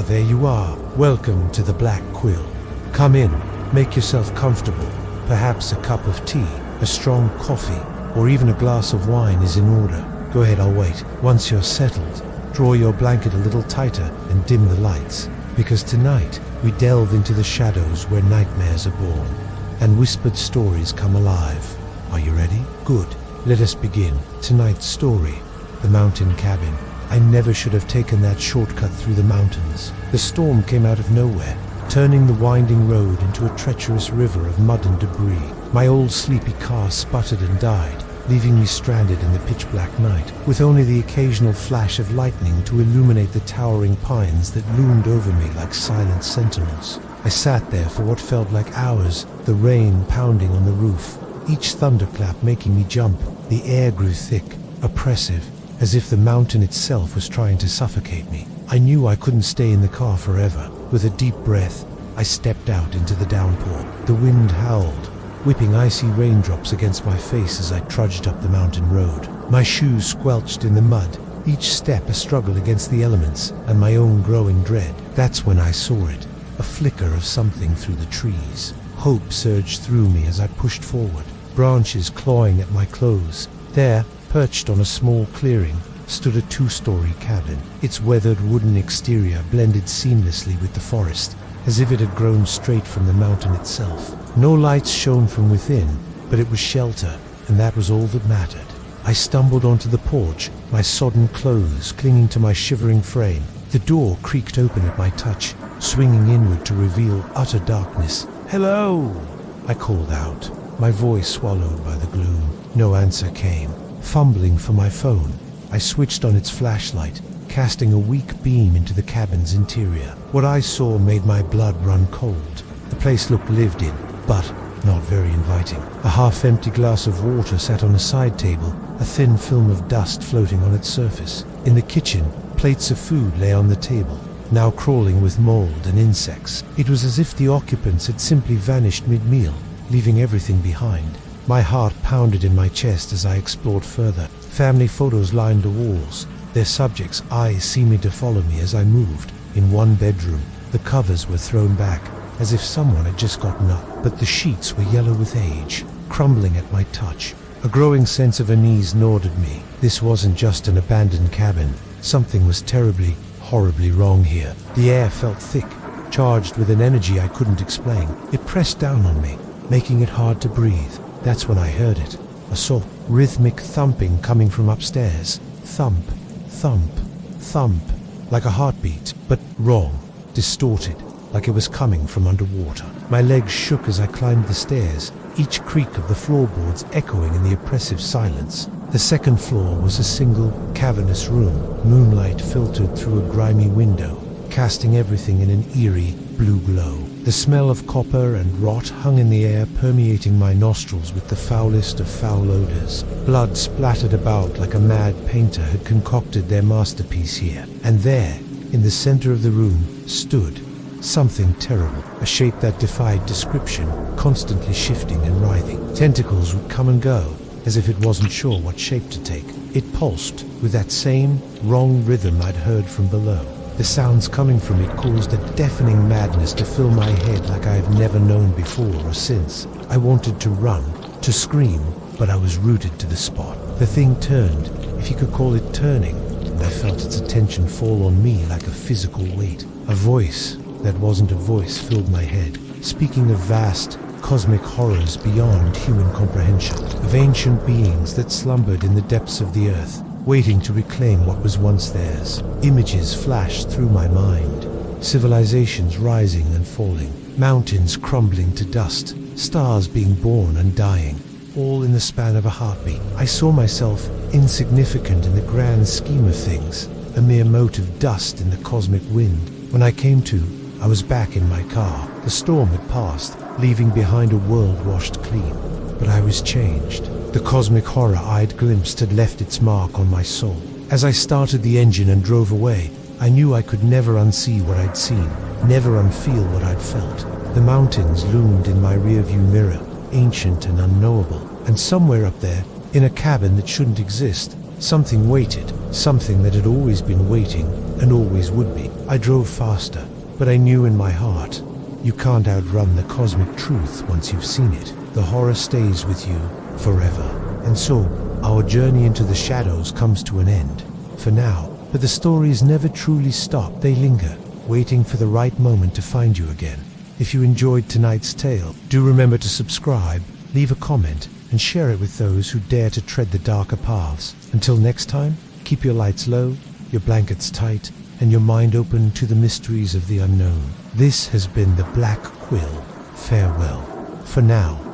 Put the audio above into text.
Ah, there you are. Welcome to the Black Quill. Come in, make yourself comfortable. Perhaps a cup of tea, a strong coffee, or even a glass of wine is in order. Go ahead, I'll wait. Once you're settled, draw your blanket a little tighter and dim the lights, because tonight we delve into the shadows where nightmares are born and whispered stories come alive. Are you ready? Good. Let us begin. Tonight's story, The Mountain Cabin. I never should have taken that shortcut through the mountains. The storm came out of nowhere, turning the winding road into a treacherous river of mud and debris. My old sleepy car sputtered and died, leaving me stranded in the pitch-black night, with only the occasional flash of lightning to illuminate the towering pines that loomed over me like silent sentinels. I sat there for what felt like hours, the rain pounding on the roof, each thunderclap making me jump. The air grew thick, oppressive, as if the mountain itself was trying to suffocate me. I knew I couldn't stay in the car forever. With a deep breath, I stepped out into the downpour. The wind howled, whipping icy raindrops against my face as I trudged up the mountain road. My shoes squelched in the mud, each step a struggle against the elements and my own growing dread. That's when I saw it, a flicker of something through the trees. Hope surged through me as I pushed forward, branches clawing at my clothes. There, perched on a small clearing, stood a two-story cabin. Its weathered wooden exterior blended seamlessly with the forest, as if it had grown straight from the mountain itself. No lights shone from within, but it was shelter, and that was all that mattered. I stumbled onto the porch, my sodden clothes clinging to my shivering frame. The door creaked open at my touch, swinging inward to reveal utter darkness. "Hello!" I called out, my voice swallowed by the gloom. No answer came. Fumbling for my phone, I switched on its flashlight, casting a weak beam into the cabin's interior. What I saw made my blood run cold. The place looked lived in, but not very inviting. A half-empty glass of water sat on a side table, a thin film of dust floating on its surface. In the kitchen, plates of food lay on the table, now crawling with mold and insects. It was as if the occupants had simply vanished mid-meal, leaving everything behind. My heart pounded in my chest as I explored further. Family photos lined the walls, their subjects' eyes seeming to follow me as I moved. In one bedroom, the covers were thrown back, as if someone had just gotten up, but the sheets were yellow with age, crumbling at my touch. A growing sense of unease gnawed at me. This wasn't just an abandoned cabin. Something was terribly, horribly wrong here. The air felt thick, charged with an energy I couldn't explain. It pressed down on me, making it hard to breathe. That's when I heard it. A soft, rhythmic thumping coming from upstairs. Thump, thump, thump, like a heartbeat, but wrong, distorted, like it was coming from underwater. My legs shook as I climbed the stairs, each creak of the floorboards echoing in the oppressive silence. The second floor was a single, cavernous room. Moonlight filtered through a grimy window, casting everything in an eerie, blue glow. The smell of copper and rot hung in the air, permeating my nostrils with the foulest of foul odors. Blood splattered about like a mad painter had concocted their masterpiece here. And there, in the center of the room, stood something terrible, a shape that defied description, constantly shifting and writhing. Tentacles would come and go, as if it wasn't sure what shape to take. It pulsed with that same wrong rhythm I'd heard from below. The sounds coming from it caused a deafening madness to fill my head like I have never known before or since. I wanted to run, to scream, but I was rooted to the spot. The thing turned, if you could call it turning, and I felt its attention fall on me like a physical weight. A voice that wasn't a voice filled my head, speaking of vast, cosmic horrors beyond human comprehension, of ancient beings that slumbered in the depths of the earth, waiting to reclaim what was once theirs. Images flashed through my mind, civilizations rising and falling, mountains crumbling to dust, stars being born and dying, all in the span of a heartbeat. I saw myself insignificant in the grand scheme of things, a mere mote of dust in the cosmic wind. When I came to, I was back in my car. The storm had passed, leaving behind a world washed clean. But I was changed. The cosmic horror I'd glimpsed had left its mark on my soul. As I started the engine and drove away, I knew I could never unsee what I'd seen, never unfeel what I'd felt. The mountains loomed in my rearview mirror, ancient and unknowable. And somewhere up there, in a cabin that shouldn't exist, something waited, something that had always been waiting, and always would be. I drove faster, but I knew in my heart, you can't outrun the cosmic truth once you've seen it. The horror stays with you forever. And so, our journey into the shadows comes to an end, for now. But the stories never truly stop. They linger, waiting for the right moment to find you again. If you enjoyed tonight's tale, do remember to subscribe, leave a comment, and share it with those who dare to tread the darker paths. Until next time, keep your lights low, your blankets tight, and your mind open to the mysteries of the unknown. This has been the Black Quill. Farewell. For now.